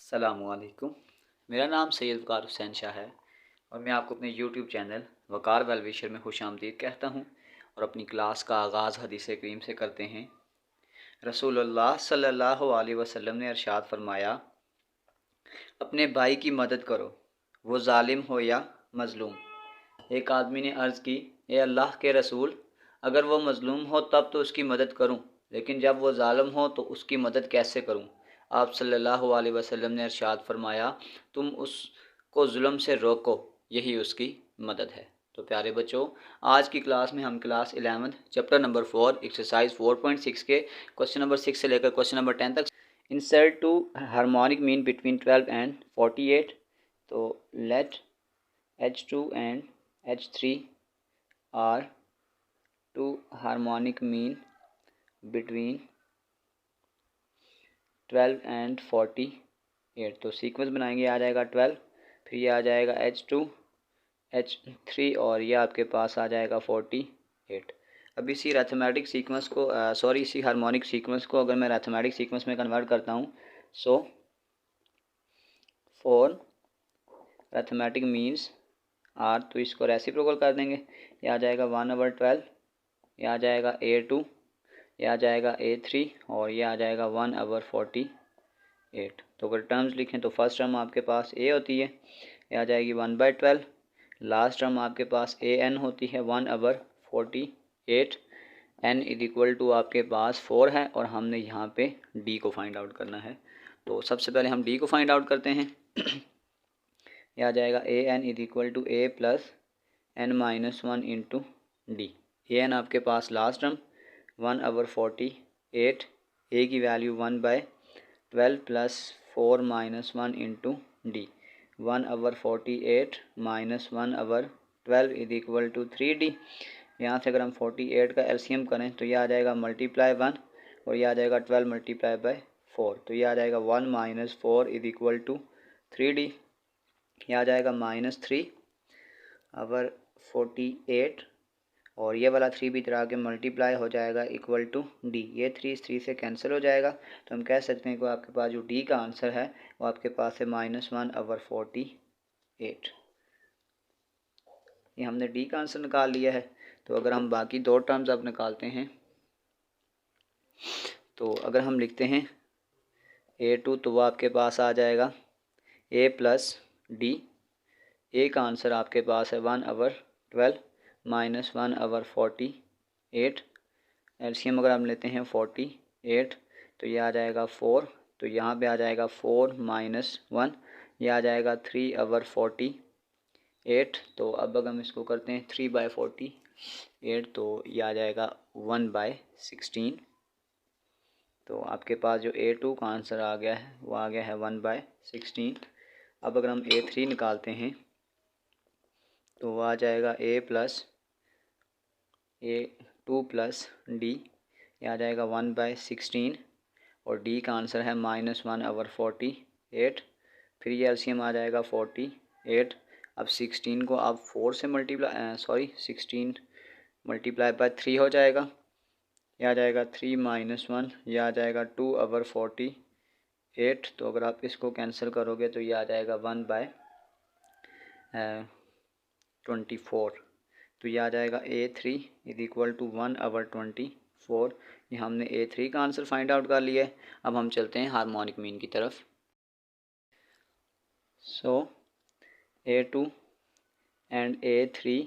अस्सलामुअलैकुम। मेरा नाम सैयद वक़ार हुसैन शाह है और मैं आपको अपने यूट्यूब चैनल वक़ार वेल विशर में खुशामदीद कहता हूँ। और अपनी क्लास का आगाज़ हदीस करीम से करते हैं। रसूलुल्लाह सल्लल्लाहु अलैहि वसल्लम ने इरशाद फरमाया, अपने भाई की मदद करो, वो जालिम हो या मज़लूम। एक आदमी ने अर्ज़ की, ए अल्लाह के रसूल, अगर वो मज़लूम हो तब तो उसकी मदद करूं, लेकिन जब वो ज़ालिम हो तो उसकी मदद कैसे करूं। आप सल्लल्लाहु अलैहि वसल्लम ने इरशाद फरमाया, तुम उसको जुल्म से रोको, यही उसकी मदद है। तो प्यारे बच्चों, आज की क्लास में हम क्लास 11 चैप्टर नंबर 4 एक्सरसाइज 4.6 के क्वेश्चन नंबर 6 से लेकर क्वेश्चन नंबर 10 तक, insert to harmonic mean between 12 and 48। तो let H2 and H3 are two harmonic mean between 12 and 48। तो सीक्वेंस बनाएंगे, आ जाएगा 12, फिर ये आ जाएगा H2 H3 और ये आपके पास आ जाएगा 48। अब इसी अरिथमेटिक सीक्वेंस को इसी हार्मोनिक सीक्वेंस को अगर मैं अरिथमेटिक सीक्वेंस में कन्वर्ट करता हूँ, so for arithmetic means are, तो इसको रेसिप्रोकल कर देंगे। ये आ जाएगा 1/12, ये आ जाएगा A2, ये आ जाएगा A3 और ये आ जाएगा 1/48। तो अगर टर्म्स लिखें तो फर्स्ट टर्म आपके पास A होती है, ये आ जाएगी 1/12। लास्ट टर्म आपके पास AN होती है 1/48। N इज इक्वल टू आपके पास 4 है और हमने यहाँ पे D को फाइंड आउट करना है। तो सबसे पहले हम D को फाइंड आउट करते हैं। यह आ जाएगा AN is equal to A plus N-1 into D. AN आपके पास लास्ट टर्म 1/48, A की value 1/12 plus 4 - 1 into D. 1/48 minus 1/12 is equal to 3D। यहाँ से अगर हम 48 का एलसीएम करें तो यह आ जाएगा मल्टीप्लाई 1 और यह आ जाएगा 12 मल्टीप्लाई बाय 4, तो यह आ जाएगा 1 - 4 इज इक्वल टू 3D। यह आ जाएगा -3/48 और ये वाला 3 भी तरह के मल्टीप्लाई हो जाएगा इक्वल टू डी। ये 3 इस 3 से कैंसिल हो जाएगा, तो हम कह सकते हैं कि आपके पास जो डी का आंसर है वो आपके पास है -1/48। ये हमने डी का आंसर निकाल लिया है। तो अगर हम बाकी दो टर्म्स अब निकालते हैं, तो अगर हम लिखते हैं A2 तो वो आपके पास आ जाएगा A प्लस डी। ए का आंसर आपके पास है 1/12 माइनस 1/48। एलसीएम अगर हम लेते हैं 48 तो ये आ जाएगा 4, तो यहाँ पे आ जाएगा 4 - 1, ये आ जाएगा 3/48। तो अब अगर हम इसको करते हैं 3/48 तो ये आ जाएगा 1/16। तो आपके पास जो A2 का आंसर आ गया है वो आ गया है 1/16। अब अगर हम A3 निकालते हैं तो वो आ जाएगा A2 प्लस डी। ये आ जाएगा 1/16 और डी का आंसर है -1/48। फिर ये एलसीएम आ जाएगा 48। अब 16 को आप 4 से 16 मल्टीप्लाई बाय 3 हो जाएगा। यह आ जाएगा 3 - 1, यह आ जाएगा 2/48। तो अगर आप इसको कैंसिल करोगे तो ये आ जाएगा 1/24। तो ये आ जाएगा A3 इज इक्वल टू 1/24। ये हमने A3 का आंसर फाइंड आउट कर लिया है। अब हम चलते हैं हार्मोनिक मीन की तरफ। सो A2 एंड A3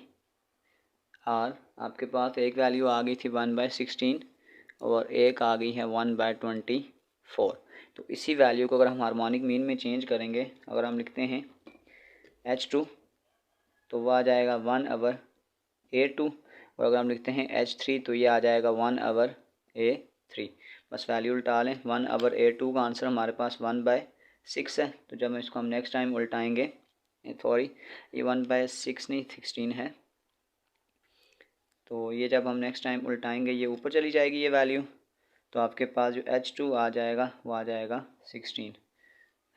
आर, आपके पास एक वैल्यू आ गई थी 1/16 और एक आ गई है 1/24। तो इसी वैल्यू को अगर हम हार्मोनिक मीन में चेंज करेंगे, अगर हम लिखते हैं H2 तो वह आ जाएगा 1/A2 और अगर हम लिखते हैं H3 तो ये आ जाएगा 1/A3। बस वैल्यू उल्टा लें। 1/A2 का आंसर हमारे पास 1/6 है। तो जब इसको हम नेक्स्ट टाइम उल्टाएंगे, सॉरी ये 1/6 नहीं 16 है, तो ये जब हम नेक्स्ट टाइम उल्टाएंगे ये ऊपर चली जाएगी ये वैल्यू। तो आपके पास जो H2 आ जाएगा वो आ जाएगा 16।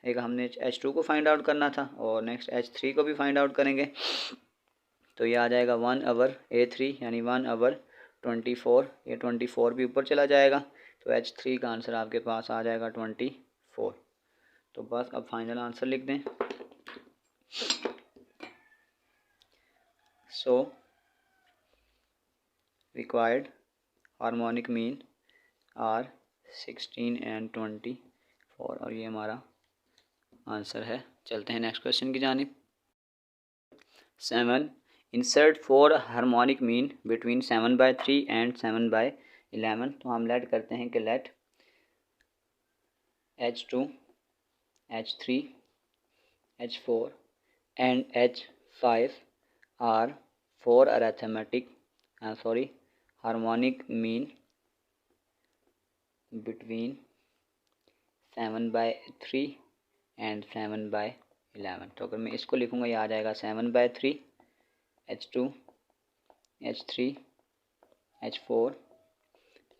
एक हमने H2 को फाइंड आउट करना था और नेक्स्ट H3 को भी फाइंड आउट करेंगे। तो ये आ जाएगा 1/A3 यानी 1/24। ये 24 भी ऊपर चला जाएगा, तो H3 का आंसर आपके पास आ जाएगा 24। तो बस अब फाइनल आंसर लिख दें। So required harmonic mean are 16 and 24 और ये हमारा आंसर है। चलते हैं नेक्स्ट क्वेश्चन की जानिब। 7 insert 4 harmonic mean between 7/3 and 7/11। तो हम लेट करते हैं कि late H2 H3 H4 and H5 are 4 harmonic mean between 7/3 and 7/11। तो अगर मैं इसको लिखूँगा ये आ जाएगा 7/3 H2 H3 H4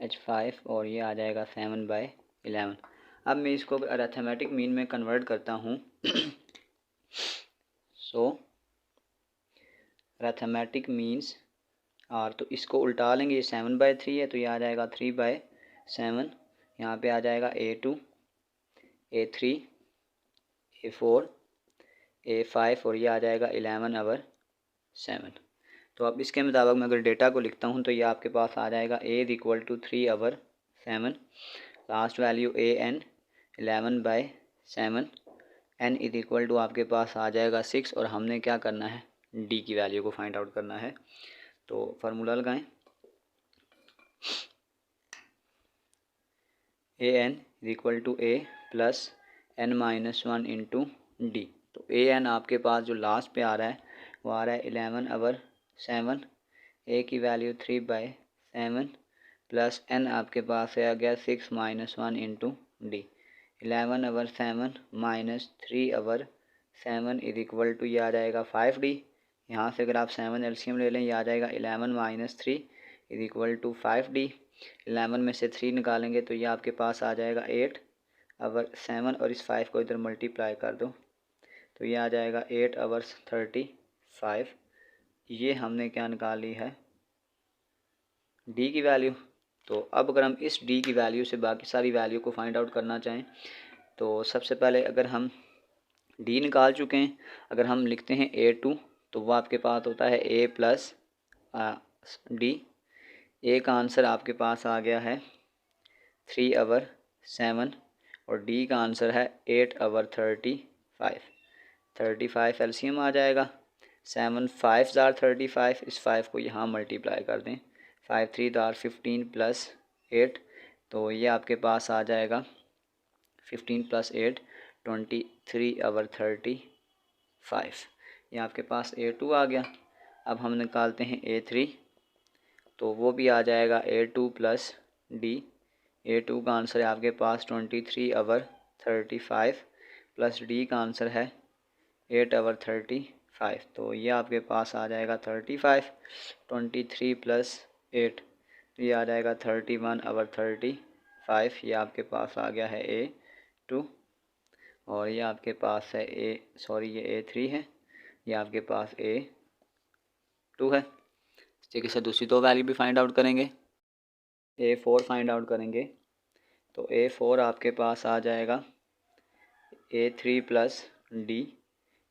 H5 और ये आ जाएगा 7/11। अब मैं इसको अरिथमेटिक मीन में कन्वर्ट करता हूँ। सो अरिथमेटिक मीन्स आर, तो इसको उल्टा लेंगे। ये 7/3 है तो ये आ जाएगा 3/7। यहाँ पे आ जाएगा A2 A3 A4 A5 और ये आ जाएगा 11/7। तो अब इसके मुताबिक मैं अगर डेटा को लिखता हूँ तो ये आपके पास आ जाएगा A is equal to 3/7, last value AN 11/7, N is equal to आपके पास आ जाएगा 6 और हमने क्या करना है, D की वैल्यू को फाइंड आउट करना है। तो फार्मूला लगाएं, AN is equal to A plus N-1 into D। तो AN आपके पास जो लास्ट पे आ रहा है वो आ रहा है 11/7, A की वैल्यू 3/7 प्लस N आपके पास है आ गया 6-1 into D। 11/7 minus 3/7 is equal to ये आ जाएगा 5D। यहाँ से अगर आप 7 एलसीएम ले लें ये आ जाएगा 11 minus 3 is equal to 5D। 11 में से 3 निकालेंगे तो ये आपके पास आ जाएगा 8/7 और इस 5 को इधर मल्टीप्लाई कर दो तो ये आ जाएगा 8/35। ये हमने क्या निकाली है, D की वैल्यू। तो अब अगर हम इस D की वैल्यू से बाकी सारी वैल्यू को फाइंड आउट करना चाहें तो सबसे पहले अगर हम D निकाल चुके हैं, अगर हम लिखते हैं A2 तो वो आपके पास होता है A प्लस D। A का आंसर आपके पास आ गया है 3/7 और D का आंसर है 8/35। 35 एलसीएम आ जाएगा। 7 5 जार 35, इस 5 को यहाँ मल्टीप्लाई कर दें। 5 3 जार 15 प्लस 8 तो ये आपके पास आ जाएगा 15 प्लस 8 23/35। ये आपके पास A2 आ गया। अब हम निकालते हैं A3 तो वो भी आ जाएगा A2 प्लस D। A2 का आंसर है आपके पास 23/35 प्लस D का आंसर है 8/35। तो ये आपके पास आ जाएगा 35। 23 प्लस 8 तो ये आ जाएगा 31/35। ये आपके पास आ गया है A2 और ये आपके पास है ये A3 है, ये आपके पास A2 है। इस तरीके से दूसरी दो वैल्यू भी फाइंड आउट करेंगे। A4 फाइंड आउट करेंगे तो A4 आपके पास आ जाएगा A3 प्लस D।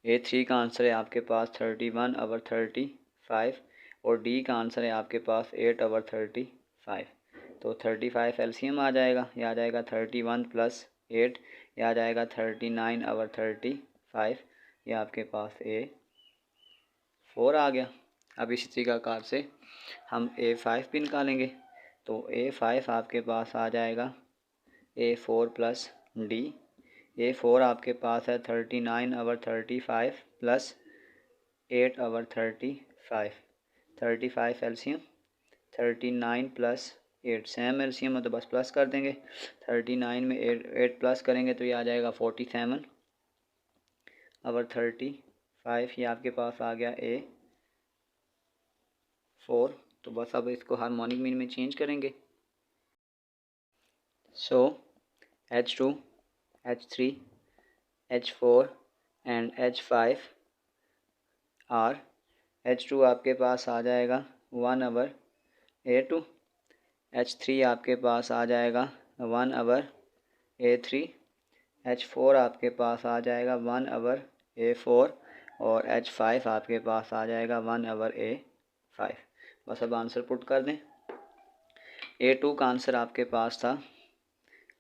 A3 का आंसर है आपके पास 31/35 और D का आंसर है आपके पास 8/35। तो 35 एलसीएम आ जाएगा, ये आ जाएगा 31 प्लस 8, ये आ जाएगा 39/35। ये आपके पास A4 आ गया। अब इसी तरीक़ाकार से हम A5 भी निकालेंगे तो A5 आपके पास आ जाएगा A4 प्लस D। A4 आपके पास है 39/35 plus 8/35। 35 LCM, 39 plus 8 same LCM है तो बस प्लस कर देंगे। 39 में 8 प्लस करेंगे तो ये आ जाएगा 47/35। ये आपके पास आ गया A4। तो बस अब इसको हार्मोनिक मीन में चेंज करेंगे। सो H2 H3 H4 and H5 are. H2 आपके पास आ जाएगा 1/A2। H3 आपके पास आ जाएगा 1/A3। H4 आपके पास आ जाएगा 1/A4 और H5 आपके पास आ जाएगा 1/A5। बस अब आंसर पुट कर दें। A2 का आंसर आपके पास था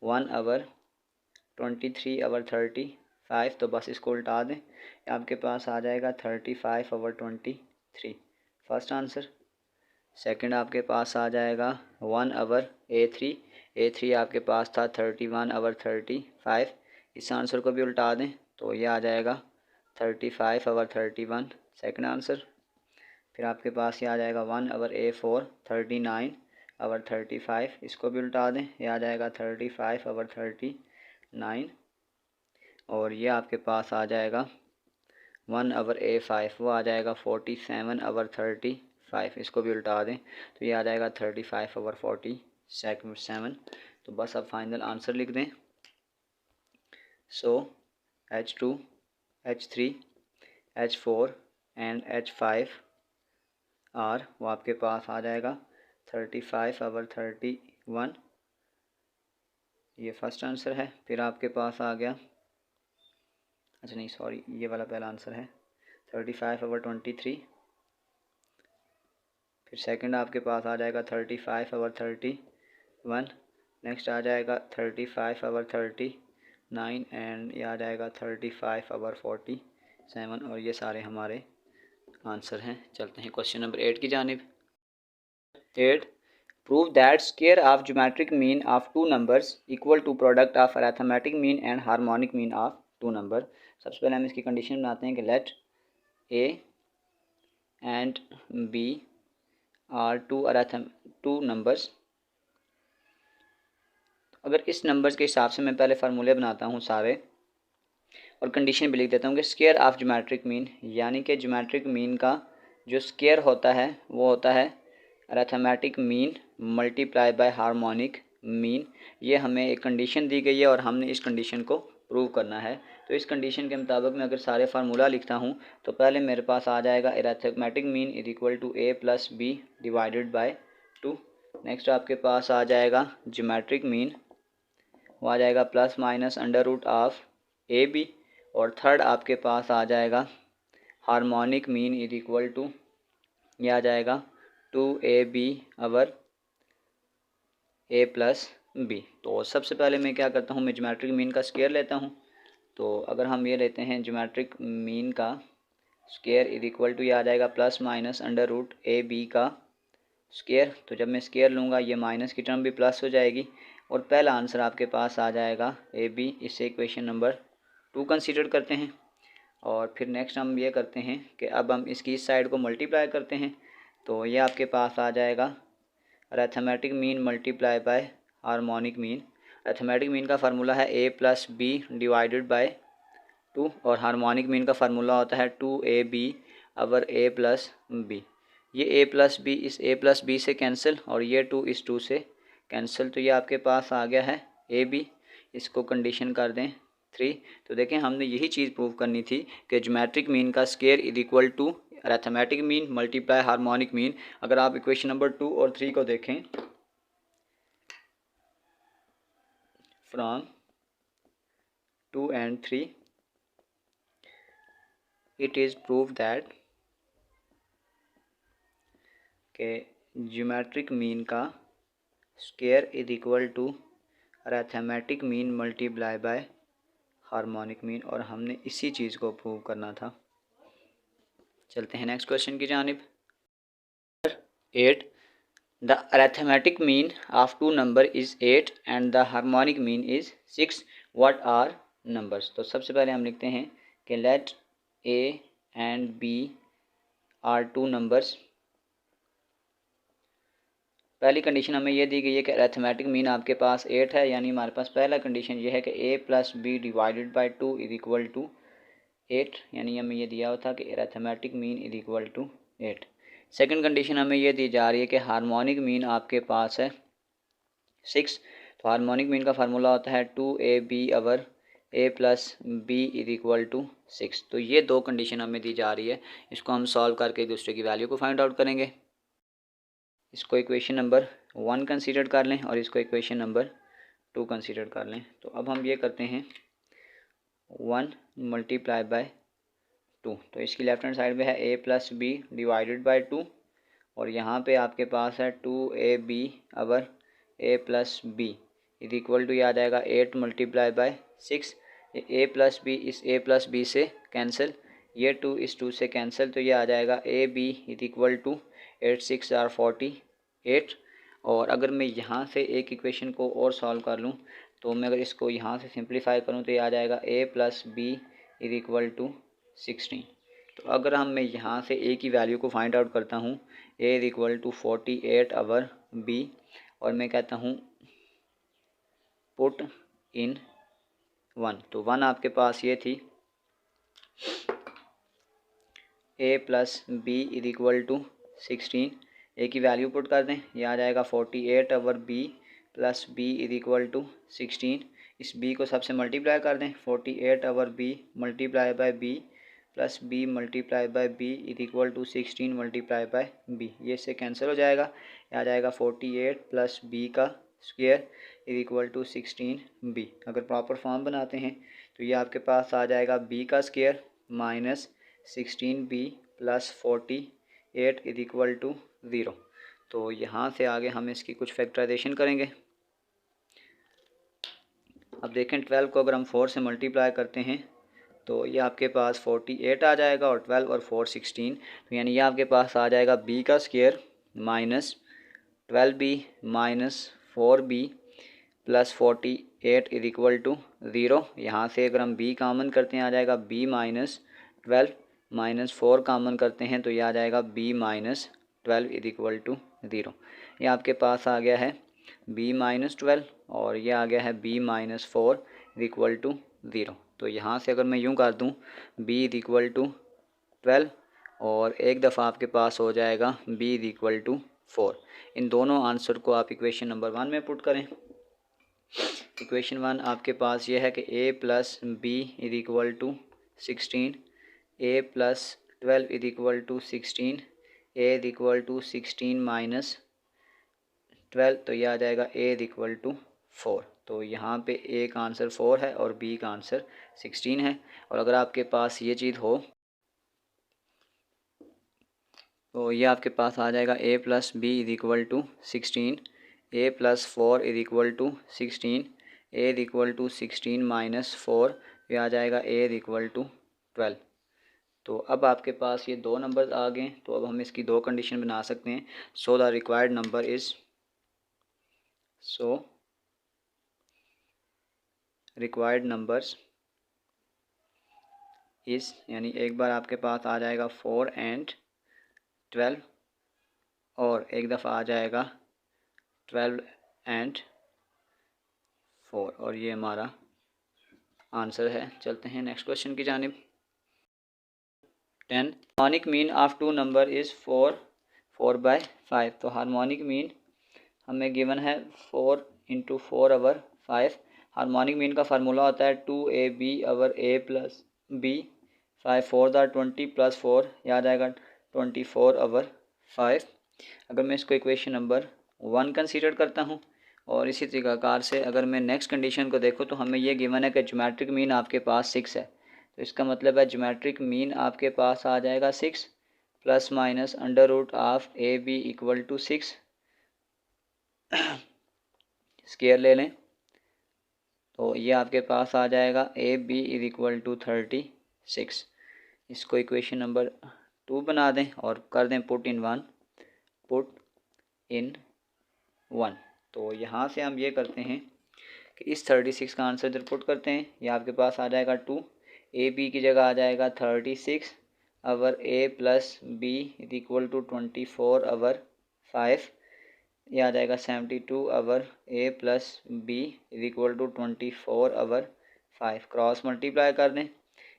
1/23/35, तो बस इसको उल्टा दें, आपके पास आ जाएगा 35/23 फर्स्ट आंसर। सेकंड आपके पास आ जाएगा 1/A3, A3 आपके पास था 31/35, इस आंसर को भी उल्टा दें तो ये आ जाएगा 35/31 सेकंड आंसर। फिर आपके पास ये आ जाएगा 1/A4 39/35, इसको भी उल्टा दें, ये आ जाएगा 35/39। और ये आपके पास आ जाएगा 1/A5, वो आ जाएगा 47/35, इसको भी उल्टा दें तो ये आ जाएगा 35/47। तो बस अब फाइनल आंसर लिख दें। सो H2, H3, H4 and H5 are, वो आपके पास आ जाएगा 35/31, ये फर्स्ट आंसर है। फिर आपके पास आ गया, अच्छा नहीं सॉरी, ये वाला पहला आंसर है 35/23। फिर सेकंड आपके पास आ जाएगा 35/31, नेक्स्ट आ जाएगा 35/39 एंड ये आ जाएगा 35/47, और ये सारे हमारे आंसर हैं। चलते हैं क्वेश्चन नंबर 8 की जानिब। 8, prove that square of geometric mean of two numbers equal to product of arithmetic mean and harmonic mean of two number. सबसे पहले हम इसकी कंडीशन बनाते हैं कि let A and B are two numbers. अगर इस नंबर्स के हिसाब से मैं पहले फार्मूले बनाता हूँ सारे, और कंडीशन भी लिख देता हूँ कि स्क्वायर ऑफ ज्योमेट्रिक मीन, यानी कि ज्योमेट्रिक मीन का जो स्क्वायर होता है वो होता है arithmetic mean multiply by harmonic mean. ये हमें एक कंडीशन दी गई है और हमने इस कंडीशन को प्रूव करना है। तो इस कंडीशन के मुताबिक मैं अगर सारे फार्मूला लिखता हूँ तो पहले मेरे पास आ जाएगा arithmetic mean is equal to A + B divided by 2। Next आपके पास आ जाएगा ज्योमेट्रिक मीन, वो आ जाएगा ±√AB। और थर्ड आपके पास आ जाएगा harmonic mean is equal to, ये आ जाएगा 2AB/A+B। तो सबसे पहले मैं क्या करता हूँ, मैं ज्योमेट्रिक मीन का स्क्वायर लेता हूँ। तो अगर हम ये लेते हैं ज्योमेट्रिक मीन का स्क्वायर इज इक्वल टू, ये आ जाएगा ±√AB का स्क्वायर। तो जब मैं स्क्वायर लूँगा ये माइनस की टर्म भी प्लस हो जाएगी, और पहला आंसर आपके पास आ जाएगा AB। इससे इक्वेशन नंबर 2 कंसीडर करते हैं। और फिर नेक्स्ट हम ये करते हैं कि अब हम इसकी इस साइड को मल्टीप्लाई करते हैं, तो ये आपके पास आ जाएगा arithmetic mean multiply by harmonic mean. Arithmetic mean का फार्मूला है A+B डिवाइडेड बाय 2, और हार्मोनिक मीन का फार्मूला होता है 2AB/A+B। ये A+B इस A+B से कैंसिल, और ये 2 इस 2 से कैंसिल, तो ये आपके पास आ गया है AB। इसको कंडीशन कर दें 3। तो देखें हमने यही चीज़ प्रूव करनी थी कि ज्योमेट्रिक मीन का square is equal to arithmetic mean multiply harmonic mean. अगर आप इक्वेशन नंबर 2 और 3 को देखें, from 2 and 3 it is prove that के ज्योमेट्रिक मीन का square is equal to arithmetic mean multiply by harmonic mean, और हमने इसी चीज़ को प्रूव करना था। चलते हैं नेक्स्ट क्वेश्चन की जानिब। 8, the arithmetic mean of two number is 8 and the harmonic mean is 6, what are numbers. तो सबसे पहले हम लिखते हैं कि let A and B are two numbers. पहली कंडीशन हमें यह दी गई है कि अरिथमेटिक मीन आपके पास 8 है, यानी हमारे पास पहला कंडीशन ये है कि A+B divided by 2 is equal to 8, यानी हमें ये दिया हुआ था कि arithmetic mean is equal to 8। Second condition हमें ये दी जा रही है कि हार्मोनिक मीन आपके पास है 6। तो हार्मोनिक मीन का फार्मूला होता है 2AB/A+B इज इक्वल टू 6। तो ये दो कंडीशन हमें दी जा रही है, इसको हम सॉल्व करके दूसरे की वैल्यू को फाइंड आउट करेंगे। इसको इक्वेशन नंबर 1 कंसीडर कर लें और इसको इक्वेशन नंबर 2 कंसीडर कर लें। तो अब हम ये करते हैं 1 मल्टीप्लाई बाय 2। तो इसकी लेफ्ट हैंड साइड में है a plus B divided by 2, और यहाँ पे आपके पास है 2ab over a plus B is equal to, ये आ जाएगा 8 multiply by 6। A plus B इस a प्लस बी से कैंसिल, ये 2 इस 2 से कैंसिल, तो ये आ जाएगा A B is equal to 8 6 are 48। और अगर मैं यहाँ से एक इक्वेशन को और सॉल्व कर लूँ, तो मैं अगर इसको यहाँ से सिंप्लीफाई करूँ तो ये आ जाएगा a plus B is equal to 16। तो अगर मैं यहाँ से a की वैल्यू को फाइंड आउट करता हूँ, a is equal to 48 over b, और मैं कहता हूँ पुट इन 1, तो 1 आपके पास ये थी a plus B is equal to 16। A की वैल्यू पुट कर दें, ये आ जाएगा 48 over b plus b is equal to 16। इस b को सबसे मल्टीप्लाई कर दें, 48 over b multiply by b plus b multiply by b is equal to 16 multiply by b, ये इससे कैंसिल हो जाएगा। ये आ जाएगा 48 प्लस b का square is equal to 16b। अगर प्रॉपर फॉर्म बनाते हैं तो ये आपके पास आ जाएगा b का square minus 16b plus 48 is equal to 0। तो यहाँ से आगे हम इसकी कुछ फैक्टराइजेशन करेंगे। अब देखें 12 को अगर हम 4 से मल्टीप्लाई करते हैं तो ये आपके पास 48 आ जाएगा, और 12 और 4 16, तो यानी ये आपके पास आ जाएगा b का square minus 12b minus 4b plus 48 is equal to 0। यहाँ से अगर हम b कामन करते हैं आ जाएगा b माइनस 12 माइनस 4 कामन करते हैं तो ये आ जाएगा b minus 12 is equal to 0। ये आपके पास आ गया है b माइनस 12, और ये आ गया है b minus 4 is equal to 0। तो यहाँ से अगर मैं यूँ कर दूँ b इज इक्वल टू 12, और एक दफ़ा आपके पास हो जाएगा b इज इक्वल टू 4। इन दोनों आंसर को आप इक्वेशन नंबर 1 में पुट करें। इक्वेशन 1 आपके पास ये है कि a plus B is equal to 16, a plus 12 is equal to 16, a is equal to 16 minus 12, तो यह आ जाएगा a इज इक्वल टू 4। तो यहाँ पे a का आंसर 4 है और b का आंसर 16 है। और अगर आपके पास ये चीज़ हो तो ये आपके पास आ जाएगा a plus B is equal to 16, a plus 4 is equal to 16, a is equal to 16 minus 4, ये आ जाएगा a इज इक्वल टू 12। तो अब आपके पास ये दो नंबर आ गए, तो अब हम इसकी दो कंडीशन बना सकते हैं। So the required number is, so required numbers इस, यानी एक बार आपके पास आ जाएगा 4 एंड 12, और एक दफ़ा आ जाएगा 12 एंड 4, और ये हमारा आंसर है। चलते हैं नेक्स्ट क्वेश्चन की जानिब। 10 harmonic mean of two number is 4/5। तो हार्मोनिक मीन हमें गिवन है 4 इंटू 4 अवर 5। हार्मोनिक मीन का फार्मूला होता है 2ab over a plus b, 5 4 20 plus 4, यह आ जाएगा 24 अवर 5। अगर मैं इसको इक्वेशन नंबर 1 कंसीडर करता हूँ, और इसी तरीक़ाकार से अगर मैं नेक्स्ट कंडीशन को देखूँ तो हमें यह गिवन है कि ज्योमेट्रिक मीन आपके पास 6 है। तो इसका मतलब है ज्योमेट्रिक मीन आपके पास आ जाएगा 6 plus minus under root of A B equal to 6, square ले लें तो ये आपके पास आ जाएगा A B is equal to 36। इसको इक्वेशन नंबर 2 बना दें और कर दें पुट इन 1। तो यहाँ से हम ये करते हैं कि इस 36 का आंसर इधर पुट करते हैं, ये आपके पास आ जाएगा 2, ए बी की जगह आ जाएगा 36 over a plus B is equal to 24 over 5, ये आ जाएगा 72 over a plus B is equal to 24 over 5। Cross multiply कर दें, ये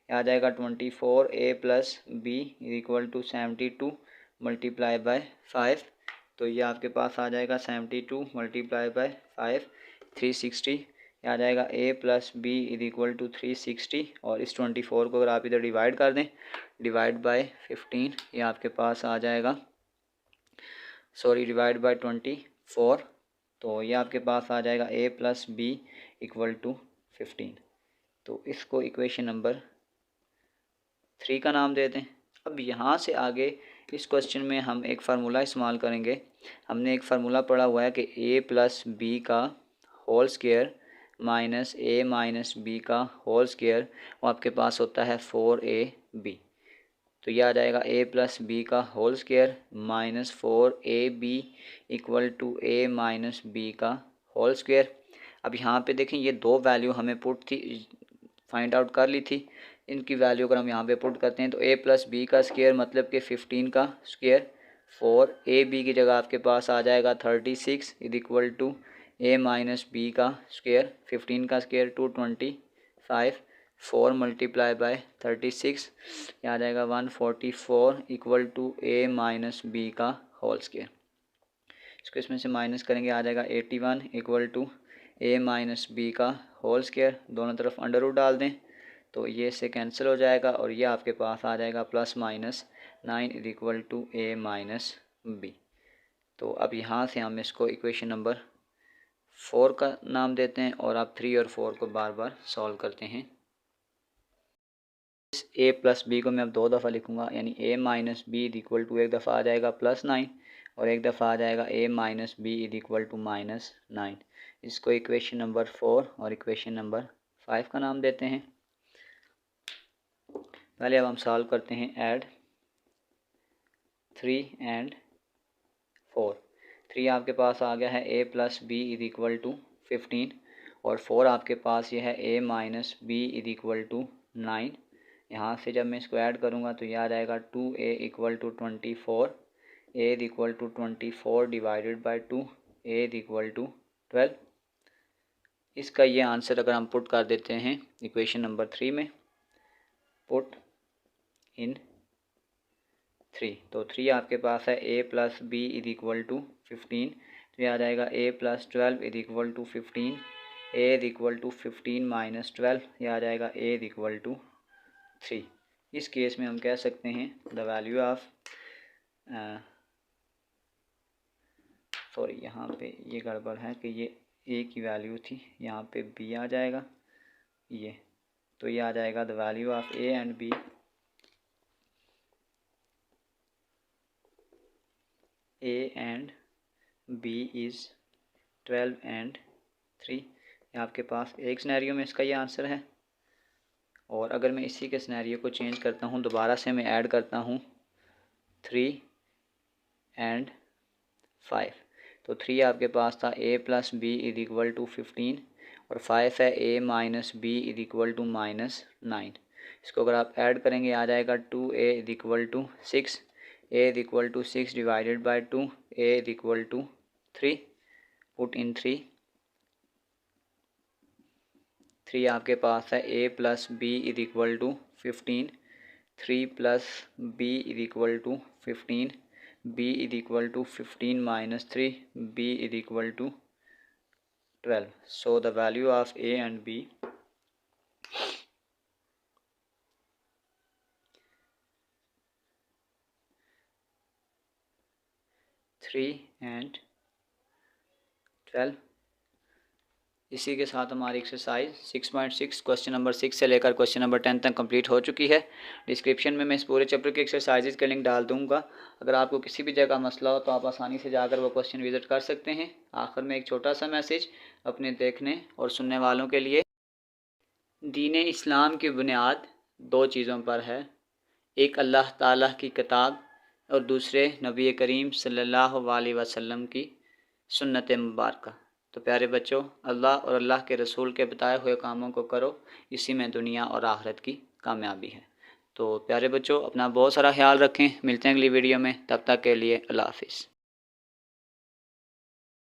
आ जाएगा 24 a plus B is equal to 72 multiply by 5। तो ये आपके पास आ जाएगा 72 मल्टीप्लाई बाय 5 360, ये आ जाएगा a plus B is equal to 360, और इस 24 को अगर आप इधर डिवाइड कर दें, डिवाइड बाय 15, ये आपके पास आ जाएगा, सॉरी डिवाइड बाय 24, तो ये आपके पास आ जाएगा a plus B equal to 15। तो इसको इक्वेशन नंबर 3 का नाम दे दें। अब यहाँ से आगे इस क्वेश्चन में हम एक फार्मूला इस्तेमाल करेंगे। हमने एक फार्मूला पढ़ा हुआ है कि a प्लस बी का whole square minus a minus B का होल स्क्वायर, वो आपके पास होता है 4ab। तो यह आ जाएगा a प्लस बी का whole square minus 4ab equal to a minus B का होल स्क्वायर। अब यहाँ पे देखें ये दो वैल्यू हमें पुट थी, फाइंड आउट कर ली थी। इनकी वैल्यू अगर हम यहाँ पे पुट करते हैं तो a प्लस बी का स्क्वायर मतलब कि 15 का स्क्वायर, 4ab की जगह आपके पास आ जाएगा 36 is equal to a minus B का स्क्वायर, 15 का स्क्वायर 225, 4 मल्टीप्लाई बाय 36 आ जाएगा 144 equal to a minus B का होल स्क्वायर। इसको इसमें से माइनस करेंगे आ जाएगा 81 equal to a minus B का होल स्क्वायर। दोनों तरफ अंडर रूट डाल दें तो ये से कैंसिल हो जाएगा और ये आपके पास आ जाएगा plus minus 9 is equal to a minus b. तो अब यहाँ से हम इसको इक्वेशन नंबर 4 का नाम देते हैं और आप 3 और 4 को बार बार सॉल्व करते हैं। इस a प्लस बी को मैं अब 2 दफ़ा लिखूँगा, यानी a minus b is equal to एक दफ़ा आ जाएगा +9 और एक दफ़ा आ जाएगा a minus b is equal to -9। इसको इक्वेशन नंबर 4 और इक्वेशन नंबर 5 का नाम देते हैं। पहले अब हम सॉल्व करते हैं। Add 3 and 4। 3 आपके पास आ गया है a plus B is equal to 15 और 4 आपके पास ये है a minus b is equal to 9। यहाँ से जब मैं इसको ऐड करूँगा तो ये आ जाएगा 2a equal to 24, a is equal to 24 divided by 2, a is equal to 12। इसका ये आंसर अगर हम पुट कर देते हैं इक्वेशन नंबर 3 में, पुट इन 3, तो 3 आपके पास है a plus B is equal to 15, तो ये आ जाएगा a plus 12 is equal to 15, a is equal to 15 minus 12, ये आ जाएगा a इज इक्वल टू 3। इस केस में हम कह सकते हैं द वैल्यू ऑफ सॉरी यहाँ पे ये गड़बड़ है कि ये a की वैल्यू थी, यहाँ पे b आ जाएगा ये, तो ये आ जाएगा the value of a and b a and b is 12 and 3। ये आपके पास एक सिनेरियो में इसका ये आंसर है। और अगर मैं इसी के सिनेरियो को चेंज करता हूँ, दोबारा से मैं ऐड करता हूँ 3 एंड 5, तो 3 आपके पास था a plus B is equal to 15 और 5 है a minus b is equal to -9। इसको अगर आप ऐड करेंगे आ जाएगा 2a is equal to 6, a is equal to 6 divided by 2, a is equal to 3, put in 3 आपके पास है a plus B is equal to 15, 3 plus b is equal to 15, b is equal to 15 minus 3, b is equal to 12। So the value of a and b 3 and 12। इसी के साथ हमारी exercise 6.6 question number 6 से लेकर question number 10 तक complete हो चुकी है। डिस्क्रिप्शन में मैं इस पूरे चैप्टर की एक्सरसाइजेज का लिंक डाल दूंगा। अगर आपको किसी भी जगह मसला हो तो आप आसानी से जाकर वो क्वेश्चन विज़िट कर सकते हैं। आखिर में एक छोटा सा मैसेज अपने देखने और सुनने वालों के लिए, दीन इस्लाम की बुनियाद 2 चीज़ों पर है, एक अल्लाह ताला की किताब और दूसरे नबी करीम सल्लल्लाहु अलैहि वसल्लम की सुन्नत मुबारक। तो प्यारे बच्चों, अल्लाह और अल्लाह के रसूल के बताए हुए कामों को करो, इसी में दुनिया और आखिरत की कामयाबी है। तो प्यारे बच्चों, अपना बहुत सारा ख्याल रखें। मिलते हैं अगली वीडियो में, तब तक के लिए अल्लाह हाफिज़।